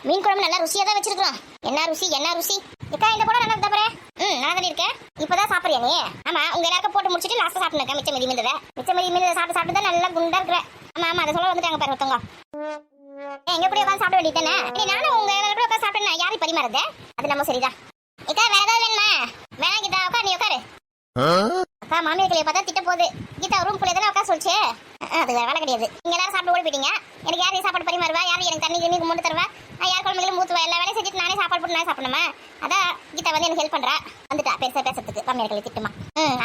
மீன் குழம்பு நல்லா ருசியா தான் வச்சிருக்கோம். என்ன ருசி என்ன ருசி. அக்கா இந்த போட நல்லா இருந்தா பாரு. நல்லா தான் இருக்கேன். இப்பதான் சாப்பிடுறியா நீ? ஆமா உங்க எல்லாருக்கும் போட்டு முடிச்சிட்டு லாஸ்ட் சாப்பிடுங்க. மிச்சம் மீதி மீந்தத சாப்பிட்டு தான் நல்லா குண்டா இருக்கிற. ஆமா அதை சொல்ல வந்துட்டாங்க பாரு ஒருத்தவங்க. எங்க கூட உட்காந்து சாப்பிட வேண்டியதானே? நானும் உங்க எல்லாரும் கூட உட்காந்து சாப்பிட்டேன். யாரு பரிமாறுது? அது நம்ம சரிதான். இக்கா வேற ஏதாவது வேணுமா? வேணாம் கீதா உட்காரு நீ உட்காரு. அக்கா மாமியார் கிளியை பார்த்தா திட்ட போகுது. கீதா ரூம் குள்ளே தானே உட்கார சொல்லிச்சு. அது வேலை கிடையாது. நீங்க எல்லாரும் சாப்பிட்டு ஓடி போயிட்டீங்க. எனக்கு யார் சாப்பாடு பரிமாறுவா? யார் எனக்கு தண்ணி தண்ணி மூணு தருவா? யார் குழம்புகளும் மூத்துவா? எல்லா வேலையும் செஞ்சுட்டு நானே சாப்பாடு போட்டு நான் சாப்பிடணுமா? அதான் கீதா வந்து எனக்கு ஹெல்ப் பண்றா. வந்துட்டா பெருசா பேசுறதுக்கு மாமியார் கிளி திட்டுமா.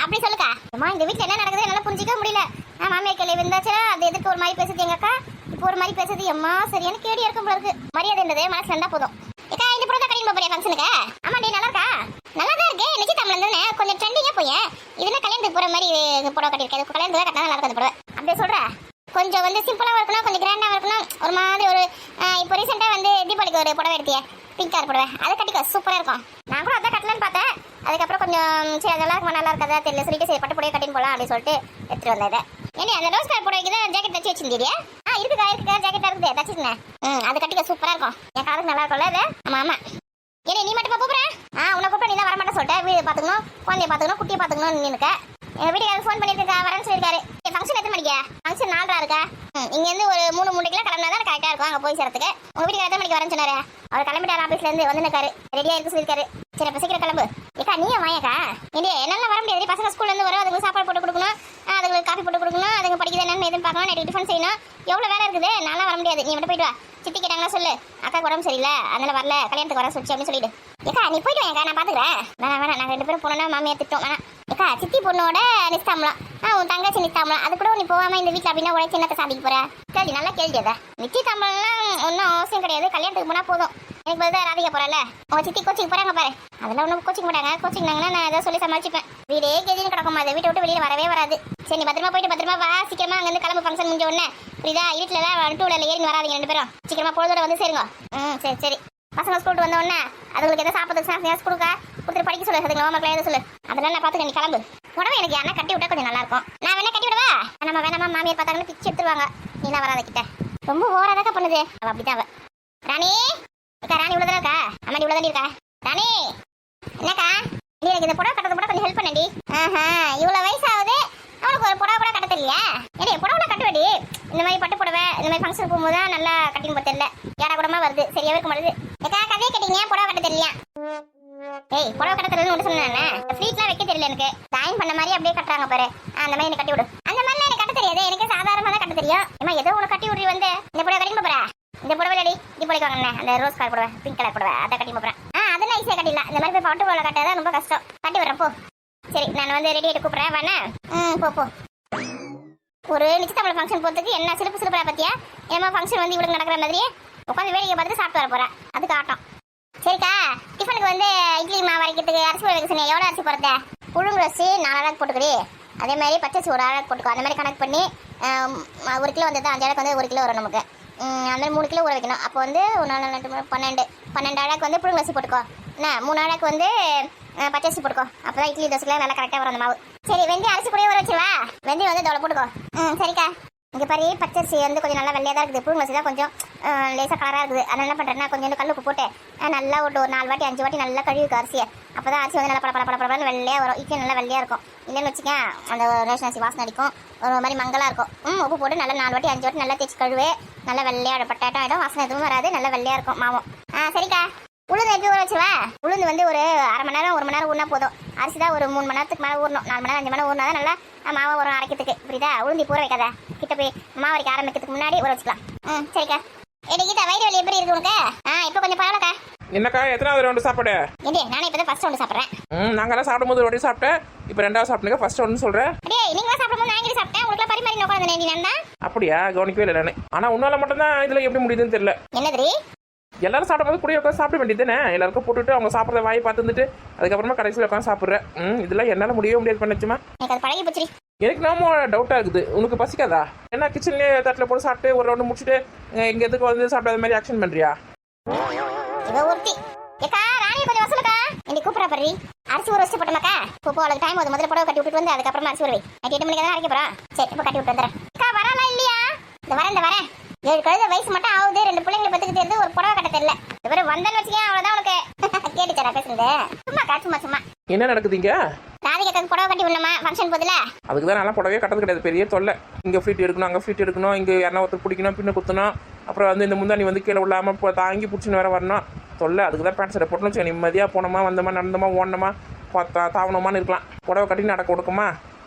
அப்படி சொல்லுக்கா. அம்மா இந்த வீட்டுல என்ன நடக்குது என்னால புரிஞ்சிக்க முடியல. மாமியார் கிளி வந்தாச்சா அது எதுக்கு ஒரு மாதிரி பேசுது எங்க அக்கா? இப்போ ஒரு மாதிரி பேசுது. அம்மா சரியான கேடி இருக்கும் போல இருக்கு. மரியாதை இருந்தது மனசுல இருந்தா போதும். ஏக்கா இந்த புறம் தான் கல்யாணம் போறியா ஃபங்க்ஷனுக்கு? ஆமாடி நல்லா இருக்கா? நல்லா தான் இருக்கு. நிச்சயம் தமிழ் தானே கொஞ்சம் ட்ரெண்டிங்கா போய் இதுல கல்யாணத்துக்கு போற மாதிரி புடவை கட்டிருக்கேன். கல்யாணத்துக்கு கட்டினா நல்லா இருக்கும் புடவை. அப்படியே சொல்ற கொஞ்சம் வந்து சிம்பிளா இருக்கணும், கொஞ்சம் கிராண்டா இருக்கணும். ஒரு மாதிரி ஒரு இப்போ ரீசெண்டா வந்து தீபாவளிக்கு ஒரு புடவை எடுத்தியே பிங்க் கலர் புடவை அதை கட்டிக்கோ சூப்பரா இருக்கும். நான் கூட அதான் கட்டலான்னு பார்த்தேன். அதுக்கப்புறம் கொஞ்சம் சரி அதெல்லாம் இருக்குமா நல்லா இருக்காதா தெரியல சொல்லிட்டு சரி பட்டு புடவை கட்டின்னு போலாம் அப்படின்னு சொல்லிட்டு எடுத்துட்டு வந்தேன். ஏன்னா அந்த ரோஸ் கலர் புடவைக்கு தான் ஜாக்கெட் தச்சு வச்சிருந்தீங்க. இருக்குக்கா ஜாக்கெட்டா இருக்குது தச்சுருந்தேன். அது கட்டிக்க சூப்பரா இருக்கும். என் காலுக்கு நல்லா இருக்கும்ல அது. ஆமா ஆமா. ஏன்னா நீ மட்டும் கூப்பிடுறேன். உன்னை கூப்பிட நீ தான் வரமாட்டேன் சொல்லிட்டேன். வீடு பாத்துக்கணும், குழந்தைய பாத்துக்கணும், குட்டியை பாத்துக்கணும். நினைக்க எங்க வீட்டுக்காரர் ஃபோன் பண்ணிருக்கா வரேன்னு சொல்லியிருக்காரு. ஃபங்க்ஷன் எத்தனை மணிக்கா? ஃபங்க்ஷன் 4:30 இருக்கா? இங்க இருந்து ஒரு 3 கிலோ கிளம்பினா தான் கரெக்டா இருக்கும் அங்க போய் சேர்றதுக்கு. உங்க வீட்டுக்கு எத்தனை மணிக்கு வரேன்னு சொன்னாரு? அவர் கிளம்பிட்டார் ஆபீஸ்ல இருந்து வந்து நிற்காரு. ரெடியா இருக்கு சொல்லியிருக்காரு. சரி அப்ப சீக்கிரம் கிளம்பு. ஏக்கா நீ வாயக்கா. என்னால வர முடியாது. பசங்க ஸ்கூல்ல இருந்து வரும். அதுக்கு சாப்பாடு போட்டு கொடுக்கணும், அதுக்கு காஃபி போட்டு கொடுக்கணும், அதுக்கு படிக்கிறது என்னன்னு எதுவும் பார்க்கணும், நைட்டு டிஃபன் செய்யணும். எவ்வளவு வேலை இருக்குது. நல்லா வர முடியாது. நீ மட்டும் போயிட்டு வா. சித்தி கேட்டாங்கன்னா சொல்லு அக்கா உடம்பு சரியில்லை அதனால வரல கல்யாணத்துக்கு வர சொல்லிச்சு அப்படின்னு சொல்லிடு. ஏக்கா நீ போயிட்டு வாங்க நான் பாத்துக்கிறேன். வேணாம் நாங்க 2 பேரும் போனோம்னா மாமியார் திட்டம். வேணாம் ஏக்கா சித்தி பொண்ணோட நிச்சயம்லாம் உன் தங்கச்சி நிச்சயம்லாம் அது கூட நீ போகாம இந்த வீட்டுல அப்படின்னா உடனே சின்னத்தை சாப்பிட்டு போற. கேள்வி நல்லா கேள்வி அதை. நிச்சயம்லாம் ஒன்றும் அவசியம் கிடையாது. கல்யாணத்துக்கு போனா போதும். எனக்கு பதில் ராதிகா போறல உங்க சித்தி கோச்சிங் போறாங்க பாரு. அதெல்லாம் ஒன்றும் கோச்சிங் போட்டாங்க. கோச்சிங்னாங்கன்னா நான் ஏதாவது சொல்லி சமாளிச்சுப்பேன். வீடே கேஜின்னு கிடக்கும். அதை வீட்டை விட்டு வெளியே வரவே வராது. சரி நீ பத்திரமா போயிட்டு பத்திரமா வா. சீக்கிரமா அங்க இருந்து கிளம்பு. ஃபங்க்ஷன் முடிஞ்ச உடனே புரியுதா? இருட்டுல 2 ஏறி வராதிங்க 2 பேரும். சீக்கிரமா பொழுதோட வந்து சேருங்க. சரி சரி. பசங்க ஸ்கூல் வந்த உடனே அதுங்களுக்கு எதாவது சாப்பிட்றதுக்கு ஸ்நாக்ஸ் கொடுத்துட்டு படிக்க சொல்லு. அதுக்கு ஹோம்ஒர்க்லாம் எதாவது சொல்லு. அதெல்லாம் நான் பார்த்துக்க. நீ கிளம்பு. உடம்பு எனக்கு யாரா கட்டி விட்டா கொஞ்சம் நல்லா இருக்கும். நான் வேணா கட்டி விடவா? நம்ம வேணாமா மாமியார் பார்த்தாங்கன்னு பிச்சு எடுத்துருவாங்க. நீலாம் வராத கிட்ட. ரொம்ப ஓவராதாக்கா பண்ணுது அவ. அப்படிதான் அவ. ராணி அக்கா ராணி இவ்வளோ தானே இருக்கா? அம்மாடி இவ்வளோ தானே இருக்கா? ராணி என்னக்கா நீ எனக்கு இந்த புடவை கட்டுறது கூட கொஞ்சம் ஹெல்ப் பண்ணடி. இவ்வளோ வயசாகுது அவனுக்கு ஒரு புடவை கூட கட்ட தெரியல. ஏடி புடவை கட்டுவடி. இந்த மாதிரி பட்டு புடவை இந்த மாதிரி ஃபங்க்ஷன் போகும்போது தான் நல்லா கட்டின்னு போக தெரியல. யாரா கூடமா வருது சரியாவே இருக்க மாட்டேது. ஏக்கா கதையை கேட்டீங்க புடவை கட்ட தெரியலையா? ஏய் புடவை கட்ட தெரியலன்னு ஒன்று சொன்னேன். ஃப்ளீட்லாம் வைக்க தெரியல எனக்கு. டைம் பண்ண மாதிரி அப்படியே கட்டுறாங்க பாரு. அந்த மாதிரி எனக்கு கட்டி விடு. அந்த மாதிரிலாம் எனக்கு கட்ட தெரியாது. எனக்கு சாதாரணமாக தான் கட்ட தெரியும். ஏமா ஏதோ ஒன்று கட்டி விட்றி வந்து இந்த புடவை கட்டின்னு போறேன். இந்த புடவை அடி தீபாவளிக்கு வாங்கினேன். அந்த ரோஸ் கலர் புடவை பிங்க் கலர் புடவை அதை கட்டி போறேன். அதெல்லாம் ஈஸியாக கட்டிடலாம். இந்த மாதிரி போய் பட்டு புடவை கட்டாதான் ரொம்ப கஷ்டம். கட்டி வரேன் போ. சரி நான் வந்து ரெடி ஆகிட்டு கூப்பிட்றேன் வேணா. போ. ஒரு நிச்சயத்தமிழ் ஃபங்க்ஷன் போகிறதுக்கு என்ன சிலுப்புறா பத்தியா? ஏமா ஃபங்க்ஷன் வந்து இவளுக்கு நடக்கிற மாதிரி உட்காந்து வேடிக்கை பார்த்துட்டு சாப்பிட்டு வர போறேன். அதுக்கு ஆட்டம். சரிக்கா டிஃபனுக்கு வந்து இட்லி மாவு அரைக்கிறதுக்கு அரிசி போட வைக்க சொன்னேன். எவ்வளோ அரிசி போடுறத? புழுங்கு அரிசி 4 அழகு போட்டுக்கிறீ. அதே மாதிரி பச்சரிசி 1 அழகு போட்டுக்கோ. அந்த மாதிரி கணக்கு பண்ணி 1 கிலோ வந்து 5 அழகு வந்து 1 கிலோ வரும் நமக்கு. அந்த மாதிரி 3 கிலோ ஊற வைக்கணும். அப்போ வந்து 12 அழகு வந்து புழுங்கு அரிசி போட்டுக்கோ. என்ன 3 அழகு வந்து பச்சரிசி போட்டுக்கோ. அப்போதான் இட்லி தோசைலாம் நல்லா கரெக்டாக வரும் அந்த மாவு. சரி வெந்தயம் அரிசி கூட ஊற வச்சுவா. வெந்தயம் வந்து தோலை போட்டுக்கோ. சரிக்கா. இங்கே பாரு பச்சரிசி வந்து கொஞ்சம் நல்லா வெள்ளையாக தான் இருக்குது. புழுங்கு அரிசி தான் கொஞ்சம் லேசாக கலராக இருக்குது. அதனால் என்ன பண்ணுறேன்னா கொஞ்சம் கல் உப்பு போட்டு நல்லா ஒரு 4 வாட்டி 5 வாட்டி நல்லா கழுவிக்கும் அரிசியை. அப்போ தான் அரிசி வந்து நல்லா படப்படன்னு வெள்ளையாக வரும். இட்லி நல்லா வெள்ளையாக இருக்கும். இல்லைன்னு வச்சுக்கேன் அந்த ரேஷன் அரிசி வாசனை அடிக்கும். ஒரு மாதிரி மங்கலாக இருக்கும். உப்பு போட்டு நல்லா 4 வாட்டி 5 வாட்டி நல்லா தேய்ச்சி கழுவே. நல்லா வெள்ளையாக பட்டாட்டம் ஆகிடும். வாசனை எதுவும் வராது. நல்லா வெள்ளையாக இருக்கும் மாவும். சரிக்கா. உளுந்து எப்படி ஊற வச்சுவா? உளுந்து வந்து ஒரு 1/2 மணி நேரம் 1 மணி நேரம் ஊறினா போதும். அரிசி தான் ஒரு 3 மணி நேரத்துக்கு மேலே ஊறணும். 4 மணி நேரம் 5 மணி நேரம் ஊறினா தான் நல்லா மாவை வரும் அரைக்கிறதுக்கு. புரியுதா? உளுந்தி ஊற வைக்காத. கிட்ட போய் மாவு அரைக்க ஆரம்பிக்கிறதுக்கு முன்னாடி ஊற வச்சுக்கலாம். சரிக்கா. கீதா வயிறு வலி எப்படி இருக்கு உனக்கு? இப்போ கொஞ்சம் பரவாயில்லக்கா. என்னக்கா எத்தனாவது ரவுண்டு சாப்பாடு? நானே இப்போ தான் ஃபர்ஸ்ட் ரவுண்டு சாப்பிட்றேன். நாங்கெல்லாம் சாப்பிடும்போது ஒரு வாட்டி சாப்பிட்டேன். இப்போ 2வது சாப்பிட்டுங்க. ஃபர்ஸ்ட் ரவுண்டு சொல்கிறேன். நீங்க சாப்பிடும்போது நான் இங்கே சாப்பிட்டேன். உங்களுக்கு பரிமாறி உட்காந்து நீ நான் அப்படியா? கவனிக்கவே இல்லை நான். ஆனால் உன்னால மட்டும் தான் இதில் எப்படி முடியுதுன்னு தெரியல. என்னது? எல்லாரும் சாப்பிடும்போது கூட உட்காந்து சாப்பிட வேண்டியது தானே? எல்லாருக்கும் போட்டுட்டு அவங்க சாப்பிட்ற வாயை பார்த்துட்டு அதுக்கப்புறமா கடைசியில் உட்காந்து சாப்பிட்றேன். இதெல்லாம் என்னால் முடியவே முடியாது பண்ணுச்சுமா. எனக்கு அது பழகி போச்சு. எனக்கு நாம டவுட்டாக இருக்குது. உனக்கு பசிக்காதா? ஏன்னா கிச்சன்லேயே தட்டில் போட்டு சாப்பிட்டு ஒரு ரவுண்டு முடிச்சுட்டு இங்கே எதுக்கு வந்து சாப்பிடாத மாதிரி ஆக்ஷன் பண்ணுறியா? அரிசி ஊற வச்சு போட்டோமாக்கா. இப்போ அவளுக்கு டைம் ஆகுது. முதல்ல புடவை கட்டி விட்டுட்டு வந்து அதுக்கப்புறமா அரிசி ஊறவை. நைட்டு 8 மணிக்கு தான் அரைக்க போறோம். சரி இப்போ கட்டி விட்டு வந்துடுறேன். வரலாம் இல்லையா? இந்த வரேன் 7 கழுத வயசு மட்டும் ஆகுது. 2 பிள்ளைங்களை பத்துக்கிட்டு இருந்து ஒரு புடவை கட்ட தெரியல. இவரு வந்தன்னு வச்சுக்கேன் அவ்வளவுதான் உனக்கு. கேட்டுச்சா பேசுறது? சும்மா என்ன நடக்குதுங்க? ராதிகாக்கு புடவை கட்டி விடணுமா ஃபங்க்ஷன் போதுல? அதுக்கு தான் நல்லா புடவையே கட்டது கிடையாது, பெரிய தொல்லை. இங்கே ஃப்ளீட் எடுக்கணும், அங்கே ஃப்ளீட் எடுக்கணும், இங்கே யாரா ஒருத்தர் பிடிக்கணும், பின்ன குத்தணும், அப்புறம் வந்து இந்த முந்தானி வந்து கீழே விழாமல் இப்போ தாங்கி பிடிச்சின்னு வேற வரணும். தொல்லை. அதுக்கு தான் பேண்ட் சட்டை போட்டோம்னு வச்சுக்கோ, நிம்மதியாக போனோமா வந்தோமா நடந்தோமா ஓடணுமா தாவணமான்னு இருக்கலாம். புடவை கட்டி நடக்க கொடுக்குமா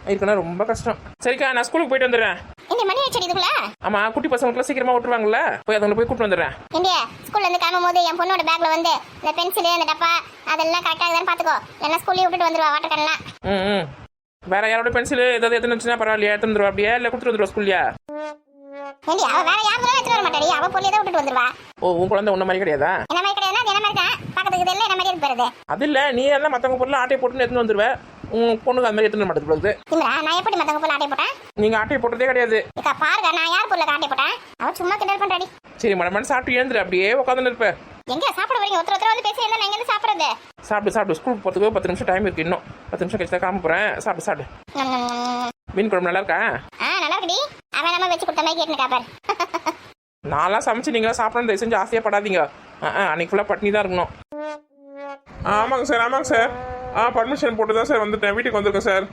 இருக்குன்னா ரொம்ப கஷ்டம். சரிக்கா, நான் ஸ்கூலுக்கு போயிட்டு வந்துடுறேன். இந்த மணி ஆச்சு இதுக்குள்ள? ஆமா, குட்டி பசங்களுக்குலாம் சீக்கிரமா விட்டுருவாங்கல்ல, போய் அதுங்களை போய் கூப்பிட்டு வந்துடுறேன். இந்தியா ஸ்கூல்ல இருந்து கிளம்பும் போது என் பொண்ணோட பேக்ல வந்து இந்த பென்சில் அந்த டப்பா அதெல்லாம் கரெக்டாக தான் பாத்துக்கோ. என்ன ஸ்கூல்லேயே விட்டுட்டு வந்துருவா வாட்டர் கேன்லாம். ம். வேற யாரோட பென்சில் ஏதாவது எடுத்துன்னு வந்துச்சுன்னா பரவாயில்லையா, எடுத்து வந்துருவா அப்படியே இல்லை கொடுத்துட்டு வந்துருவா ஸ்கூல்லையா? ஏண்டி அவ வேற யாரும் எடுத்துட்டு வர மாட்டாடி, அவ பொண்ணே தான் விட்டுட்டு வந்துருவா. ஓ, உன் குழந்தை உன்ன மாதிரி கிடையாதா? என்ன மாதிரி கிடையாது, அது என்ன மாதிரி தான் பக்கத்துக்கு தெரியல, என்ன மாதிரி இருப்பாரு. அது இல்லை, நீ எல்லாம் மற்றவங்க பொருள் ஆட்டையை போட்டுன்னு எடுத்துன்னு வந்துருவேன். உன் பொண்ணுக்கு அது மாதிரி எடுத்துன்னு மாட்டேங்குது. திமிரா, நான் எப்படி மத்தவங்க பொருள் ஆட்டை போட்டேன்? நீங்க ஆட்டையை போட்டதே கிடையாது. இக்கா பாருங்க, நான் யார் பொருள் ஆட்டை போட்டேன்? அவன் சும்மா கிண்டல் பண்றாடி. சரி, மடமன் சாப்பிட்டு எழுந்துரு, அப்படியே உட்காந்துன்னு இருப்ப. எங்க சாப்பிட வரீங்க? ஒருத்தர் வந்து பேசி இருந்தா நான் எங்க இருந்து சாப்பிடுறது? சாப்பிட்டு ஸ்கூலுக்கு போகிறதுக்கு 10 நிமிஷம் டைம் இருக்கு. இன்னும் 10 நிமிஷம் கழிச்சு தான் கிளம்ப போறேன். சாப்பிடு. மீன் குழம்பு நல்லா இருக்கா? நல்லா இருக்குடி. அவன் நம்ம வச்சு கொடுத்த மாதிரி கேட்டுன்னு காப்பாரு. நான்லாம் சமைச்சு நீங்களாம் சாப்பிடணும், தயவு செஞ்சு ஆசையாக படாதீங்க. அன்னைக்கு ஃபுல்லாக பட்னி தான் இருக்கணும். ஆமாங்க சார். பர்மிஷன் போட்டு தான் சார் வந்துட்டேன், வீட்டுக்கு வந்திருக்கேன் சார்.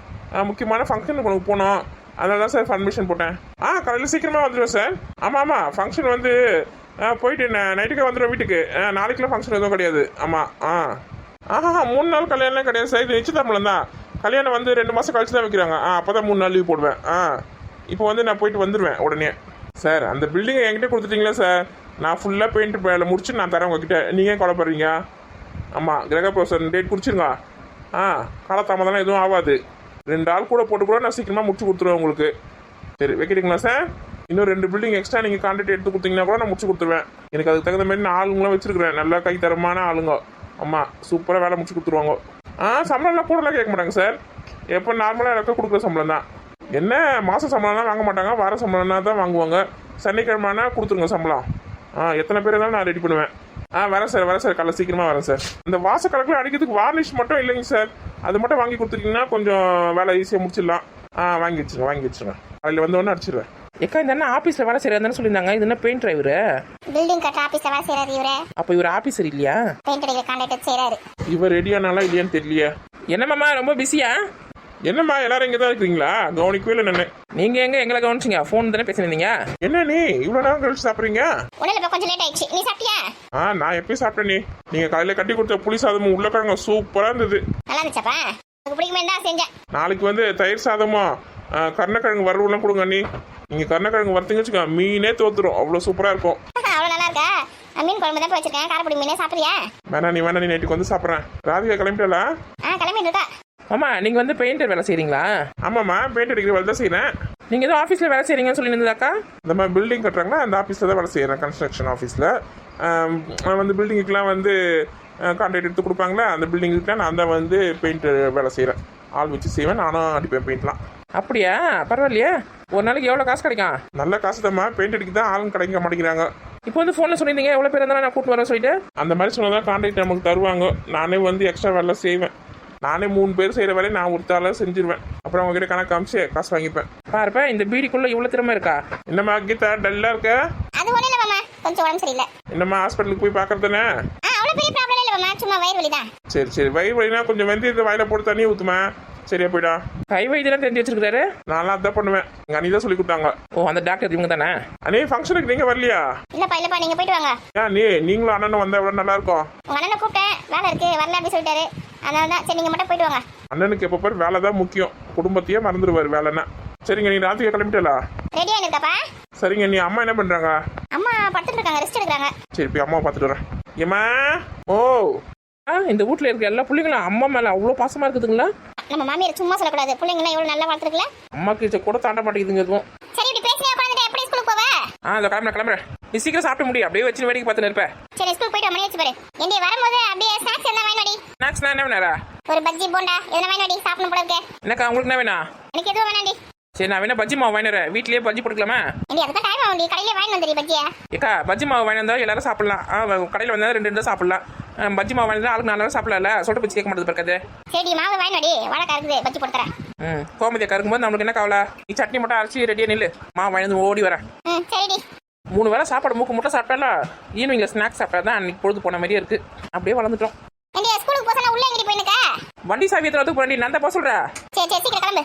முக்கியமான ஃபங்க்ஷனுக்கு உனக்கு போனோம், அதனால தான் சார் பர்மிஷன் போட்டேன். காலையில் சீக்கிரமாக வந்துடுவேன் சார். ஆமாம், ஃபங்க்ஷன் வந்து போயிட்டு நைட்டுக்கே வந்துடுவேன் வீட்டுக்கு. நாளைக்குலாம் ஃபங்க்ஷன் எதுவும் கிடையாது. ஆமாம். 3 நாள் கல்யாணம் கிடையாது சார், இது நிச்சயதார்த்தம் தான். கல்யாணம் வந்து 2 மாதம் கழிச்சு தான் வைக்கிறாங்க. அப்போ தான் 3 நாள் லீவ் போடுவேன். இப்போ வந்து நான் போயிட்டு வந்துடுவேன் உடனே. சார், அந்த பில்டிங்கை என்கிட்ட கொடுத்துட்டீங்களா சார்? நான் ஃபுல்லாக பெயிண்ட் வேலை முடிச்சு நான் தரேன் உங்ககிட்ட. நீங்கள் கொலைப்படுறீங்க? ஆமாம், கிரகப்பிரவேசம் டேட் குறிச்சிருங்க. காலதாமதம் எதுவும் ஆகாது. 2 ஆள் கூட போட்டு கூட நான் சீக்கிரமாக முடிச்சு கொடுத்துருவேன் உங்களுக்கு. சரி, வைக்கிறீங்களா சார்? இன்னும் 2 பில்டிங் எக்ஸ்ட்ரா நீங்கள் கான்ட்ராக்ட் எடுத்து கொடுத்தீங்கன்னா கூட நான் முடிச்சு கொடுத்துருவேன். எனக்கு அதுக்கு தகுந்த மாதிரி நான் ஆளுங்களாம் வச்சுருக்கிறேன், நல்லா கைத்தரமான ஆளுங்க. ஆமாம், சூப்பராக வேலை முடிச்சு கொடுத்துருவாங்க. சம்பளம்லாம் கூடலாம் கேட்க மாட்டாங்க சார். எப்போ நார்மலாக எனக்கு கொடுக்குற சம்பளம் தான். என்ன மாத சம்பளம்லாம் வாங்க மாட்டாங்க, வார சம்பளம்னா தான் வாங்குவாங்க. சனிக்கிழமைனா கொடுத்துருங்க சம்பளம். எத்தனை பேர் இருந்தாலும் நான் ரெடி பண்ணுவேன். வரேன் சார், காலைல சீக்கிரமாக வரேன் சார். இந்த வாச கணக்கில் அடிக்கிறதுக்கு வார்னிஷ் மட்டும் இல்லைங்க சார், அது மட்டும் வாங்கி கொடுத்துட்டீங்கன்னா கொஞ்சம் வேலை ஈஸியாக முடிச்சிடலாம். வாங்கி வச்சுருங்க. அதில் வந்தவொடனே அடிச்சிடுவேன். ஏக்கா, இந்த என்ன ஆஃபீஸில் வேலை செய்யறாருன்னு சொல்லியிருந்தாங்க, இது என்ன பெயிண்ட் டிரைவரு? பில்டிங் கட்ட ஆபீஸ்ல வேலை செய்யறாரு இவரே. அப்போ இவர் ஆஃபீஸர் இல்லையா? பெயிண்ட் அடிக்கிற கான்ட்ராக்ட் செய்யறாரு. இவர் ரெடியானாலாம் இல்லையான்னு தெரியலையே. என்னம்மா ரொம்ப பிஸியா? என்னம்மா எல்லாரும் இங்கே தான் இருக்கிறீங்களா? கவனிக்கவே இல்லை நான். நீங்க எங்களை கவனிச்சிங்க? ஃபோன் தானே பேசினீங்க. என்ன நீ இவ்வளோ நேரம் கழிச்சு சாப்பிட்றீங்க? உடனே கொஞ்சம் லேட் ஆயிடுச்சு. நீ சாப்பிட்டியா? நான் எப்பயும் சாப்பிட்டேன். நீங்க காலையில கட்டி கொடுத்த புளி சாதமும் உருளைக்கிழங்கு சூப்பரா இருந்தது. நல்லா இருந்துச்சாப்பா? உங்களுக்கு பிடிக்குமே தான் செஞ்சேன். நாளைக்கு வந்து தயிர் சாதமும் கருணக்கிழங்கு வறுவலாம் கொடுங்க. நீங்க கருணக்கிழங்கு வறுத்தீங்க வச்சுக்கோ, மீனே தோத்துரும், அவ்வளோ சூப்பரா இருக்கும். அவ்வளோ நல்லா இருக்கா? மீன் குழம்பு தான் வச்சிருக்கேன், காரப்பொடி மீனே சாப்பிட்றியா? வேணா நீ நைட்டுக்கு வந்து சாப்பிட்றேன். ராதிகா கிளம்பிட்டாளா? கிளம்பிட்டு இருக்கா. ஆமா, நீங்க வந்து பெயிண்டர் வேலை செய்றீங்களா? ஆமாம்மா, பெயிண்ட் அடிக்கிற வேலை தான் செய்யறேன். நீங்க ஏதோ ஆஃபீஸில் வேலை செய்றீங்கன்னு சொல்லி இருந்ததாக்கா? இந்த மாதிரி பில்டிங் கட்டுறாங்களா, அந்த ஆஃபீஸில் தான் வேலை செய்யறேன், கன்ஸ்ட்ரக்ஷன் ஆஃபீஸில். வந்து பில்டிங்குக்கெலாம் வந்து கான்ட்ராக்ட் எடுத்து கொடுப்பாங்களே, அந்த பில்டிங்குக்கெலாம் நான் தான் வந்து பெயிண்ட் வேலை செய்கிறேன். ஆள் வச்சு செய்வேன், நானும் அடிப்பேன் பெயிண்ட்லாம். அப்படியா? பரவாயில்லையே. ஒரு நாளைக்கு எவ்வளோ காசு கிடைக்கும்? நல்ல காசு தான்மா, பெயிண்ட் அடிக்க தான் ஆளுங்க கிடைக்க மாட்டேங்கிறாங்க. இப்போ வந்து ஃபோனில் சொல்லியிருந்தீங்க எவ்வளோ பேர் இருந்தாலும் நான் கூப்பிட்டு வரேன் சொல்லிட்டு. அந்த மாதிரி சொன்னால் தான் கான்ட்ராக்ட் நமக்கு தருவாங்க. நானே வந்து எக்ஸ்ட்ரா வேலை செய்வேன். நானே 3 பேர் செய்கிற வேலையை நான் ஒருத்தால செஞ்சிருவேன். அப்புறம் அவங்ககிட்ட கணக்கு காமிச்சு காசு வாங்கிப்பேன். பாருப்பேன், இந்த பீடிக்குள்ளே இவ்வளோ திறமை இருக்கா? என்னம்மா கீதா டல்லாக இருக்க? அது ஒன்றும் இல்லை மாமா, கொஞ்சம் உடம்பு சரியில்லை. என்னம்மா ஹாஸ்பிட்டலுக்கு போய் பார்க்கறதுனே? அவ்வளோ பெரிய ப்ராப்ளம் இல்லை மாமா, சும்மா வயிறு வலி தான். சரி, வயிறு வலினா கொஞ்சம் வெந்தயத்தை வாயில போட்டு தண்ணி ஊற்றுமா, சரியா போயிடா. கை வைத்தியம் தெரிஞ்சு வச்சிருக்காரு. நான்லாம் அதான் பண்ணுவேன், எங்க அண்ணி தான் சொல்லி கொடுத்தாங்க. ஓ, அந்த டாக்டர் இவங்க தானே? அண்ணே, ஃபங்க்ஷனுக்கு நீங்க வரலையா? இல்லப்பா, நீங்க போயிட்டு வாங்க. நீங்களும் அண்ணனும் வந்தா எவ்வளவு நல்லா இருக்கும். உங்க அண்ணனை கூப்பிட்டேன், வேலை இருக்கு வரல அப்படி சொல்லிட்டாரு. அதனால தான் சரி, நீங்க மட்டும் போயிட்டு வாங்க. அண்ணனுக்கு எப்ப பாரு வேலை தான் முக்கியம், குடும்பத்தையே மறந்துடுவாரு வேலைன்னா. சரிங்க, நீ ராத்திரி கிளம்பிட்டலா? ரெடியா இருக்காப்பா? சரிங்க, நீ அம்மா என்ன பண்றாங்க? அம்மா படுத்துட்டு இருக்காங்க, ரெஸ்ட் எடுக்கறாங்க. சரி, போய் அம்மா பார்த்துட்டு வரேன். ஏமா, ஓ இந்த வீட்ல இருக்க எல்லா பிள்ளைங்களும் அம்மா மேல அவ்வளோ பாசமா இருக்குதுங்களா? நம்ம மாமியார் சும்மா சொல்லக்கூடாது, பிள்ளைங்களாம் எவ்வளவு நல்லா வளர்த்துருக்கல. அம்மாக்கு கூட தாண்ட மாட்டேங்குதுங்க எதுவும். சரி, இப்படி பேசினா உட்காந்துட்டு எப்படி ஸ்கூலுக்கு போவ? இந்த கிளம்புறேன். நீ சீக்கிரம் சாப்பிட முடியும், அப்படியே வச்சு வேடிக்கை பார்த்துன்னு இருப்ப. சரி, ஸ்கூல் போயிட்டு மணி வச்சு பாரு. இங்கே வரும்போது அப்படியே ஸ்நாக்ஸ் என்ன வாங்கி வாடி. ஸ்நாக்ஸ்னா என்ன வேணாரா? ஒரு பஜ்ஜி போண்டா எதனா வாங்கி வாடி, சாப்பிடணும் போல இருக்கு. என்னக்கா உங்களுக்கு என்ன வேணா? எனக்கு எதுவும் வேணாண்டி. சரி, நான் வேணா பஜ்ஜி மாவு வாங்கிடுறேன், வீட்லயே பஜ்ஜி போட்டுக்கலாமா? அதுக்கு டைம் ஆகும்டி, கடையில வாங்கி வந்துடி பஜ்ஜியா. ஏக்கா, பஜ்ஜி மாவு வாங்கி வந்தா எல்லாரும் சாப்பிடலாம். கடையில் வந்தா 2 தான் சாப்பிடலாம். பஜ்ஜி மாவு வாங்கி ஆளுக்கு 4 நேரம் சாப்பிடல, சொல்லிட்டு பஜ்ஜி கேட்க மாட்டேது இருக்காது. சரி, மாவு வாங்கி வாடி, வாழைக்காய் இருக்குது, பஜ்ஜி போட்டு தரேன். கோமதியை கருக்கும்போது நம்மளுக்கு என்ன கவலை? நீ சட்னி மட்டும் அரைச்சி ரெடியாக நில்லு, மாவு வாங்கி ஓடி வரேன். சரிடி. 3 வேளை சாப்பாடு மூக்கு முட்டை சாப்பிட்டால ஈவினிங்கில் ஸ்நாக்ஸ் சாப்பிட்டா தான் அன்னைக்கு பொழுது போன மாதிரியே இருக்குது. அப்படியே வளர்ந்துட்டோம். ஏண்டியா ஸ்கூலுக்கு போசனா உள்ள எங்கடி போயினுக்க? வண்டி சாவி எத்தனை போறேன் நான் தான் போக சொல்கிறேன். சரி சரி சீக்கிரம் கிளம்பு.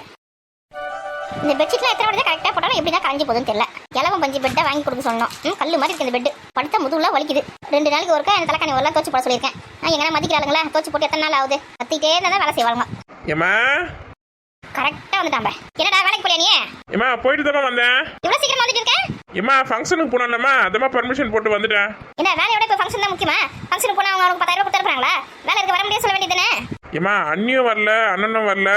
இந்த பெட்ஷீட்லாம் எத்தனை உடனே கரெக்டாக போட்டாலும் எப்படி தான் காஞ்சி போகுதுன்னு தெரியல. இலவம் பஞ்சு பெட்டை வாங்கி கொடுக்க சொன்னோம். கல்லு மாதிரி இருக்கு இந்த பெட்டு. படுத்த முதுகுலாம் வலிக்குது. 2 நாளைக்கு ஒருக்கா அந்த தலைக்காணி வரலாம் தோச்சு போட சொல்லியிருக்கேன். எங்கன்னா மதிக்கிறாளுங்களா தோச்சு போட்டு எத்தனை நாள் ஆகுது? கத்திட்டே இருந்தால் வேலை செய்வாங்க. ஏமா கரெக்டாக வந்துட்டாம்ப. என்னடா வேலைக்கு போலியா நீ? ஏமா போயிட்டு தானே வந்தேன். இவ்வளோ சீக்கிரம் வந்துட்டு இருக்கேன்? ஏமா ஃபங்க்ஷனுக்கு போனோம்மா அதமா பர்மிஷன் போட்டு வந்துட்டேன். என்ன வேலையோட இப்போ ஃபங்க்ஷன் தான் முக்கியமா? ஃபங்க்ஷனுக்கு போனால் அவங்க 10,000 கொடுத்துருப்பாங்களா? வேலை இருக்க வர முடியாது சொல்ல வேண்டியதுதானே? ஏமா அண்ணியும் வரல அண்ணனும் வரல,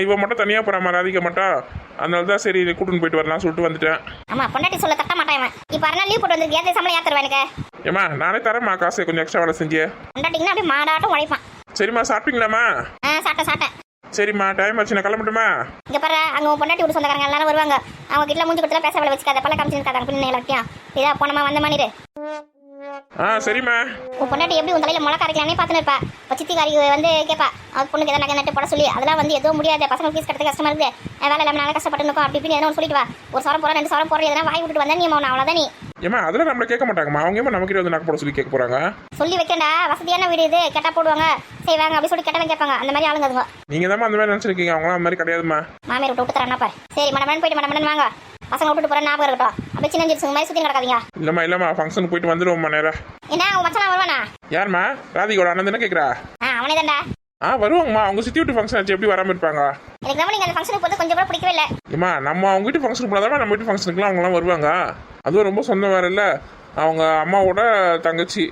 இவ மட்டும் தனியாக போகிறாமா ராதிகா மட்டும். அதனால தான் சரி கூட்டின்னு போயிட்டு வரலாம் சொல்லிட்டு வந்துட்டேன். ஆமா பொண்டாட்டி சொல்ல தட்ட மாட்டான். இப்போ அரை நாள் லீவ் போட்டு வந்திருக்கு. ஏன் சம்பளம் ஏற்றுருவா எனக்கு? ஏமா நானே தரேம்மா காசு கொஞ்சம் எக்ஸ்ட்ரா வேலை செஞ்சு. பொண்டாட்டிங்கன்னா அப்படியே மாடாட்டம் உழைப்பான். சரிம்மா சாப்பிட்டீங்களாம்மா? சாப்பிட்டேன். சரிம்மா டைம் ஆச்சு நான் கிளம்பட்டுமா? இங்க பாரு அங்க உன் பொண்டாட்டி வீட்டு சொந்தக்காரங்க எல்லாரும் வருவாங்க. அவங்க கிட்ட மூஞ்சி கொடுத்தா பேச வேலை வச்சுக்காத. பல்ல காமிச்சிருக்காங்க பின்ன எல்லாத்தையும். இதா போனமா வந்த மாதிரி. சரிம்மா. உன் பொண்டாட்டி எப்படி உன் தலையில முளை கரைக்கலானே பார்த்துன்னு இருப்பா. இப்போ சித்திக்காரி வந்து கேட்பா அது பொண்ணுக்கு எதாவது நகை நட்டு போட சொல்லி. அதெல்லாம் வந்து எதுவும் முடியாது. பசங்க ஃபீஸ் கட்டுறது கஷ்டமா இருக்குது. வேலை இல்லாமல் நாங்கள் கஷ்டப்பட்டு இருக்கோம் அப்படி இப்படின்னு எதனா சொல்லிட்டு வா. ஒரு சவரம் போகிறேன் 2 சவரம் போகிறேன் எதனா வாய் விட்டுட்டு வந்தா நீ அவ்வளோதான் நீ. ஏமா அதெல்லாம் நம்மள கேட்க மாட்டாங்கம்மா. அவங்க ஏமா நமக்கு வந்து நகை போட சொல்லி கேட்க போறாங்க? சொல்லி வைக்கண்டா வசதியான வீடு இது. கேட்டா போடுவாங்க செய்வாங்க அப்படி சொல்லி கேட்டவங்க கேட்பாங்க. அந்த மாதிரி ஆளுங்க அதுங்க. நீங்க தான் அந்த மாதிரி நினைச்சிருக்கீங்க. அவங்களாம் அந்த மாதிரி கிடையாதுமா. மாமியார் விட்டு தரேன்னாப்பா. சரி மடமடன் போயிட்டு மடமடன் வாங்க. பசங்க விட்டுட்டு போற ஞாபகம் இருக்கட்டும். அப்படியே சின்ன ஜிருசுங்க மாதிரி சுற்றி நடக்காதீங்க. இல்லம்மா ஃபங்க்ஷனுக்கு போயிட்டு வந்துடுவோம்மா நேரம். என்ன உன் மச்சான் வருவானா? யாருமா? ராதிகோட அண்ணன் தானே கேட்குறா? அவனே தான்டா. வருவாங்கம்மா. அவங்க சித்தி வீட்டு ஃபங்க்ஷன் ஆச்சு எப்படி வராமல் இருப்பாங்க? எனக்கு நம்ம நீங்க அந்த ஃபங்க்ஷனுக்கு போது கொஞ்சம் கூட பிடிக்கவே இல்லை. ஏமா நம்ம அவங்க வீட்டு ஃபங்க்ஷனுக்கு போனாதான் நம்ம வீட்டு ஃபங்க்ஷனுக்குலாம் அவங்களாம் வருவாங்க. அதுவும் ரொம்ப சொந்தம் வேற இல்லை. அவங்க அம்மாவோட தங்கச்சி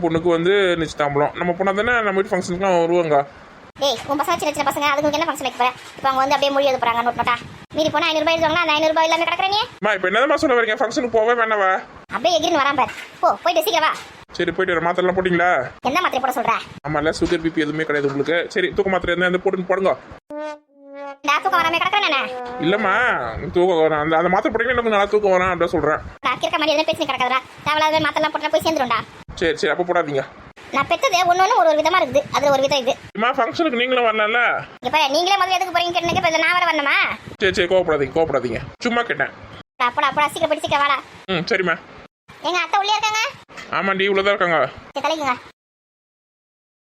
பொண்ணுக்கு வந்து நிச்சயதாம்பலம். நம்ம பொண்ணா தானே நம்ம வீட்டு ஃபங்க்ஷனுக்குலாம் வருவாங்க. டேய் உன் பசங்க சின்ன சின்ன பசங்க அதுக்கு என்ன ஃபங்க்ஷன் வைக்க போற? இப்போ அவங்க வந்து அப்படியே மொழி எழுத போறாங்க நோட்டா. மீறி போனா 500 ரூபாய் எழுதுவாங்க. அந்த 500 ரூபாய் இல்லாம கிடக்குற நீ. இப்போ என்னதான் சொல்ல வரீங்க? ஃபங்க்ஷனுக்கு போவே வேணாவா? அப்படியே எகிரின்னு வராம பாரு. போயிட்டு சீக்கிரம் வா. சரி போயிட்டு வர. மாத்திரைலாம் போட்டிங்களா? என்ன மாத்திரை போட சொல்ற? ஆமாம்ல சுகர் பிபி எதுவுமே கிடையாது உங்களுக்கு. சரி தூக்க மாத்திரை இருந்தால் அந்த போட்டுன்னு போடுங்க. தூக்கம் வராம கிடக்குறேன் நானே. இல்லைம்மா தூக்கம் வரும். அந்த மாத்திரை போட்டீங்கன்னா எனக்கு நல்லா தூக்கம் வரும் அப்படின்னு சொல்கிறேன். கிடக்க மாதிரி எதுவும் பேசி கிடக்குறா. தேவையில்லாத மாத்திரலாம் போட்டா போய் சேர்ந்துரும்டா. சரி அப்போ போடாதீங்க. நான் பெத்தது ஒன்று ஒரு விதமா இருக்குது. அது ஒரு விதம் இது. அம்மா ஃபங்க்ஷனுக்கு நீங்களும் வரலாம்ல? இப்போ நீங்களே முதல்ல எதுக்கு போறீங்க கேட்டீங்க. இப்போ நான் வர வரணுமா? சரி கோவப்படாதீங்க சும்மா கேட்டேன். அப்படா சீக்கிரம் பிடிச்சிக்க வாடா. சரிம்மா. எங்க அத்தை உள்ளே இருக்காங்க? ஆமாண்டி இவ்வளோதான் இருக்காங்க. தலைக்குங்க.